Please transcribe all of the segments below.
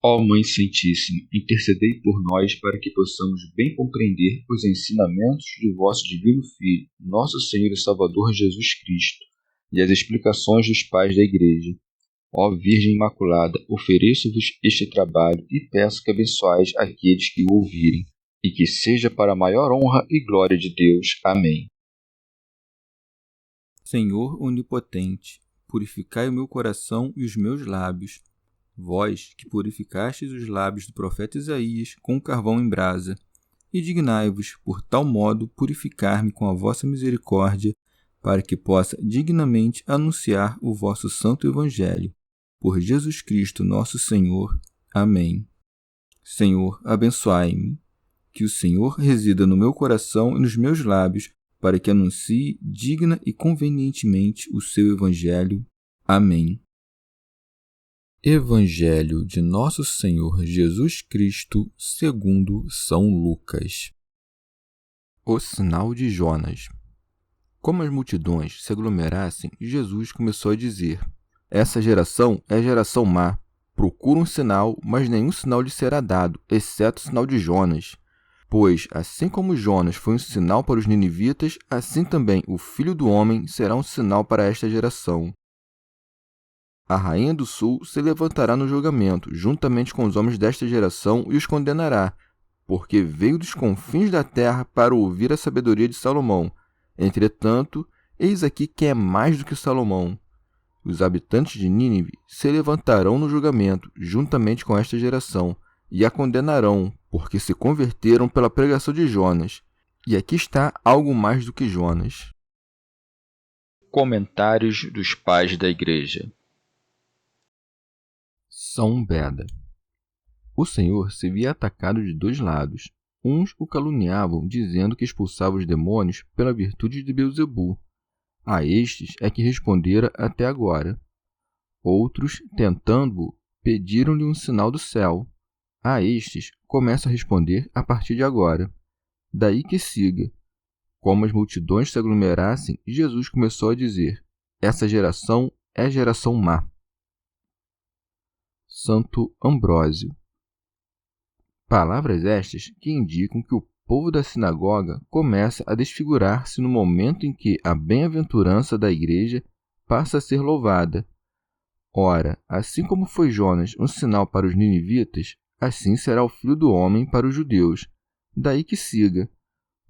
Ó Mãe Santíssima, intercedei por nós para que possamos bem compreender os ensinamentos de vosso Divino Filho, nosso Senhor e Salvador Jesus Cristo, e as explicações dos pais da Igreja. Ó Virgem Imaculada, ofereço-vos este trabalho e peço que abençoeis aqueles que o ouvirem, e que seja para a maior honra e glória de Deus. Amém. Senhor onipotente, purificai o meu coração e os meus lábios. Vós, que purificastes os lábios do profeta Isaías com carvão em brasa, e dignai-vos, por tal modo, purificar-me com a vossa misericórdia, para que possa dignamente anunciar o vosso santo Evangelho. Por Jesus Cristo nosso Senhor. Amém. Senhor, abençoai-me. Que o Senhor resida no meu coração e nos meus lábios, para que anuncie digna e convenientemente o seu Evangelho. Amém. Evangelho de Nosso Senhor Jesus Cristo segundo São Lucas. O sinal de Jonas. Como as multidões se aglomerassem, Jesus começou a dizer: Essa geração é geração má. Procura um sinal, mas nenhum sinal lhe será dado, exceto o sinal de Jonas. Pois, assim como Jonas foi um sinal para os ninivitas, assim também o Filho do Homem será um sinal para esta geração. A rainha do sul se levantará no julgamento, juntamente com os homens desta geração, e os condenará, porque veio dos confins da terra para ouvir a sabedoria de Salomão. Entretanto, eis aqui quem é mais do que Salomão. Os habitantes de Nínive se levantarão no julgamento, juntamente com esta geração, e a condenarão, porque se converteram pela pregação de Jonas. E aqui está algo mais do que Jonas. Comentários dos pais da Igreja. São Beda. O Senhor se via atacado de dois lados. Uns o caluniavam, dizendo que expulsava os demônios pela virtude de Beelzebu. A estes é que respondera até agora. Outros, tentando-o, pediram-lhe um sinal do céu. A estes começa a responder a partir de agora. Daí que siga. Como as multidões se aglomerassem, Jesus começou a dizer: Essa geração é geração má. Santo Ambrósio. Palavras estas que indicam que o povo da sinagoga começa a desfigurar-se no momento em que a bem-aventurança da Igreja passa a ser louvada. Ora, assim como foi Jonas um sinal para os ninivitas, assim será o Filho do Homem para os judeus. Daí que siga.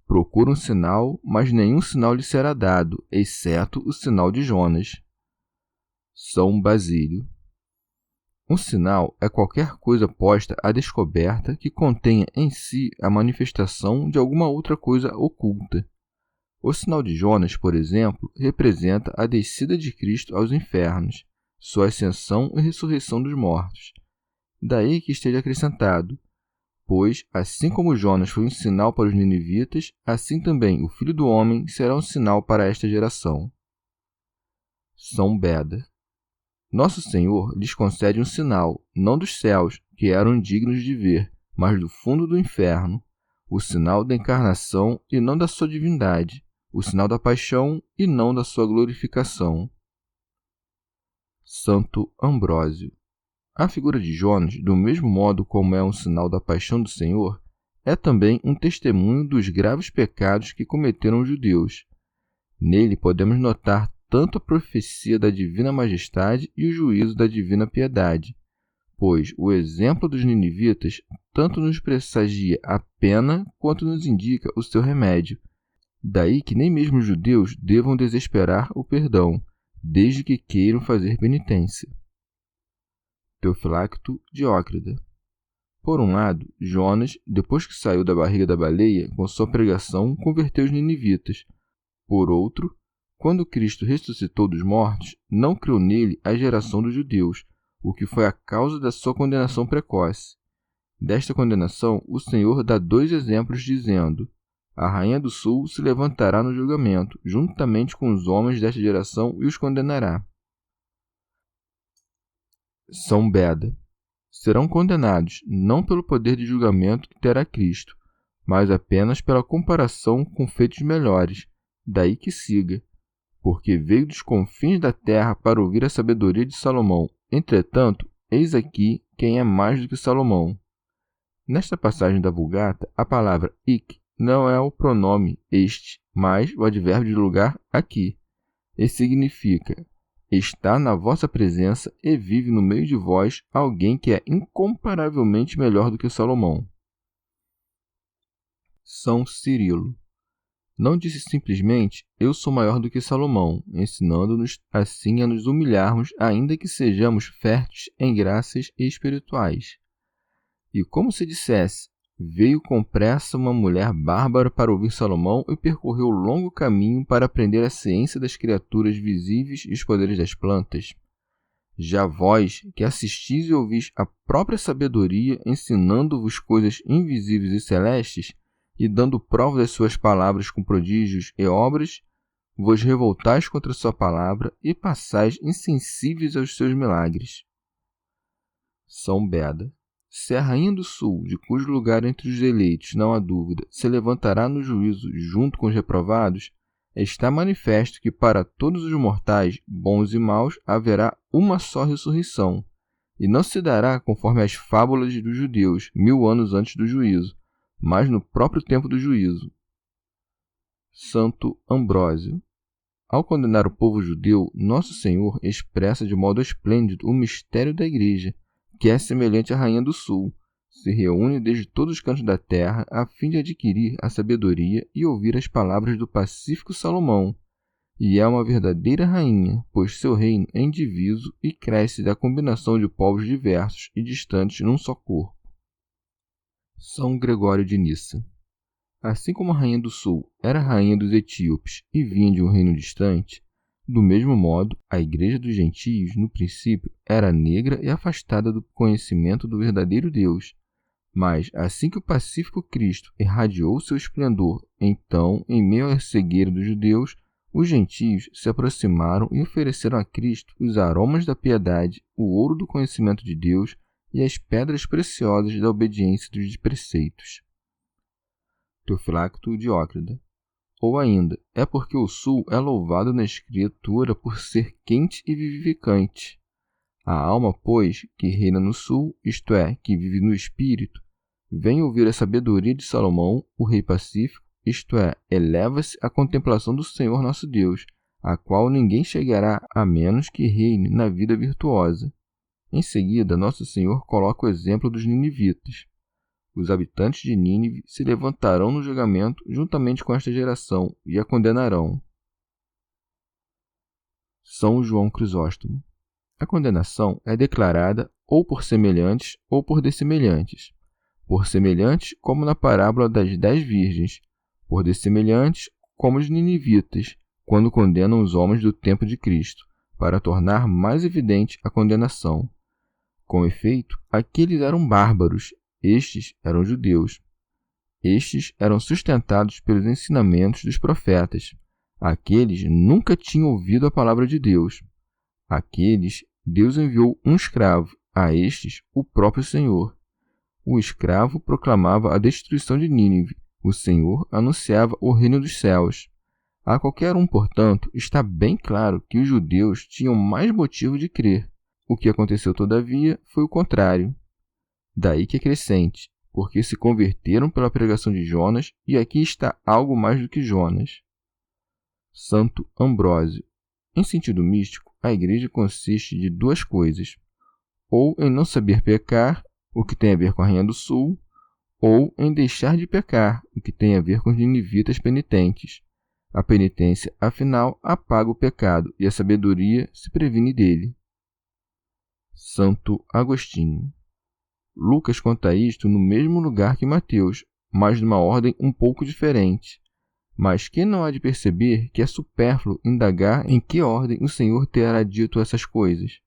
Procura um sinal, mas nenhum sinal lhe será dado, exceto o sinal de Jonas. São Basílio. Um sinal é qualquer coisa posta à descoberta que contenha em si a manifestação de alguma outra coisa oculta. O sinal de Jonas, por exemplo, representa a descida de Cristo aos infernos, sua ascensão e ressurreição dos mortos. Daí que esteja acrescentado: Pois, assim como Jonas foi um sinal para os ninivitas, assim também o Filho do Homem será um sinal para esta geração. São Beda. Nosso Senhor lhes concede um sinal, não dos céus, que eram dignos de ver, mas do fundo do inferno, o sinal da encarnação e não da sua divindade, o sinal da paixão e não da sua glorificação. Santo Ambrósio. A figura de Jonas, do mesmo modo como é um sinal da paixão do Senhor, é também um testemunho dos graves pecados que cometeram os judeus. Nele podemos notar tanto a profecia da divina majestade e o juízo da divina piedade, pois o exemplo dos ninivitas tanto nos pressagia a pena quanto nos indica o seu remédio. Daí que nem mesmo os judeus devam desesperar o perdão, desde que queiram fazer penitência. Teofilacto Diócrida. Por um lado, Jonas, depois que saiu da barriga da baleia, com sua pregação, converteu os ninivitas. Por outro, quando Cristo ressuscitou dos mortos, não creu nele a geração dos judeus, o que foi a causa da sua condenação precoce. Desta condenação, o Senhor dá dois exemplos, dizendo: A rainha do sul se levantará no julgamento, juntamente com os homens desta geração, e os condenará. São Beda. Serão condenados, não pelo poder de julgamento que terá Cristo, mas apenas pela comparação com feitos melhores. Daí que siga. Porque veio dos confins da terra para ouvir a sabedoria de Salomão. Entretanto, eis aqui quem é mais do que Salomão. Nesta passagem da Vulgata, a palavra ik não é o pronome este, mas o advérbio de lugar aqui, e significa: está na vossa presença e vive no meio de vós alguém que é incomparavelmente melhor do que Salomão. São Cirilo não disse simplesmente, eu sou maior do que Salomão, ensinando-nos assim a nos humilharmos, ainda que sejamos férteis em graças espirituais. E como se dissesse, veio com pressa uma mulher bárbara para ouvir Salomão e percorreu longo caminho para aprender a ciência das criaturas visíveis e os poderes das plantas. Já vós, que assistis e ouvis a própria sabedoria, ensinando-vos coisas invisíveis e celestes, e dando prova das suas palavras com prodígios e obras, vos revoltais contra sua palavra e passais insensíveis aos seus milagres. São Beda. Se a rainha do sul, de cujo lugar entre os eleitos não há dúvida, se levantará no juízo junto com os reprovados, está manifesto que para todos os mortais, bons e maus, haverá uma só ressurreição, e não se dará conforme as fábulas dos judeus, 1000 anos antes do juízo, mas no próprio tempo do juízo. Santo Ambrósio. Ao condenar o povo judeu, Nosso Senhor expressa de modo esplêndido o mistério da Igreja, que é semelhante à Rainha do Sul, se reúne desde todos os cantos da terra a fim de adquirir a sabedoria e ouvir as palavras do pacífico Salomão, e é uma verdadeira rainha, pois seu reino é indiviso e cresce da combinação de povos diversos e distantes num só corpo. São Gregório de Nissa. Assim como a Rainha do Sul era rainha dos etíopes e vinha de um reino distante, do mesmo modo, a Igreja dos Gentios, no princípio, era negra e afastada do conhecimento do verdadeiro Deus. Mas, assim que o pacífico Cristo irradiou seu esplendor, então, em meio à cegueira dos judeus, os gentios se aproximaram e ofereceram a Cristo os aromas da piedade, o ouro do conhecimento de Deus e as pedras preciosas da obediência dos preceitos. Teofilacto Diócrida. Ou ainda, é porque o sul é louvado na Escritura por ser quente e vivificante. A alma, pois, que reina no sul, isto é, que vive no espírito, vem ouvir a sabedoria de Salomão, o rei pacífico, isto é, eleva-se à contemplação do Senhor nosso Deus, a qual ninguém chegará a menos que reine na vida virtuosa. Em seguida, Nosso Senhor coloca o exemplo dos ninivitas. Os habitantes de Nínive se levantarão no julgamento juntamente com esta geração e a condenarão. São João Crisóstomo. A condenação é declarada ou por semelhantes ou por dessemelhantes. Por semelhantes, como na parábola das 10 virgens. Por dessemelhantes, como os ninivitas, quando condenam os homens do tempo de Cristo, para tornar mais evidente a condenação. Com efeito, aqueles eram bárbaros, estes eram judeus. Estes eram sustentados pelos ensinamentos dos profetas. Aqueles nunca tinham ouvido a palavra de Deus. Aqueles, Deus enviou um escravo, a estes, o próprio Senhor. O escravo proclamava a destruição de Nínive, o Senhor anunciava o reino dos céus. A qualquer um, portanto, está bem claro que os judeus tinham mais motivo de crer. O que aconteceu, todavia, foi o contrário. Daí que é crescente, porque se converteram pela pregação de Jonas, e aqui está algo mais do que Jonas. Santo Ambrósio. Em sentido místico, a Igreja consiste de duas coisas, ou em não saber pecar, o que tem a ver com a Rainha do Sul, ou em deixar de pecar, o que tem a ver com os ninivitas penitentes. A penitência, afinal, apaga o pecado, e a sabedoria se previne dele. Santo Agostinho. Lucas conta isto no mesmo lugar que Mateus, mas numa ordem um pouco diferente. Mas quem não há de perceber que é supérfluo indagar em que ordem o Senhor terá dito essas coisas?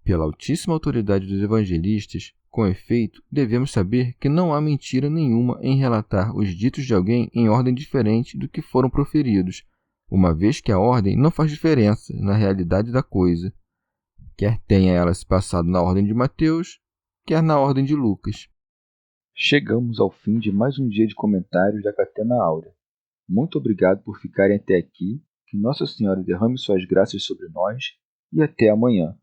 Pela altíssima autoridade dos evangelistas, com efeito, devemos saber que não há mentira nenhuma em relatar os ditos de alguém em ordem diferente do que foram proferidos, uma vez que a ordem não faz diferença na realidade da coisa, quer tenha ela se passado na ordem de Mateus, quer na ordem de Lucas. Chegamos ao fim de mais um dia de comentários da Catena Áurea. Muito obrigado por ficarem até aqui, que Nossa Senhora derrame suas graças sobre nós e até amanhã.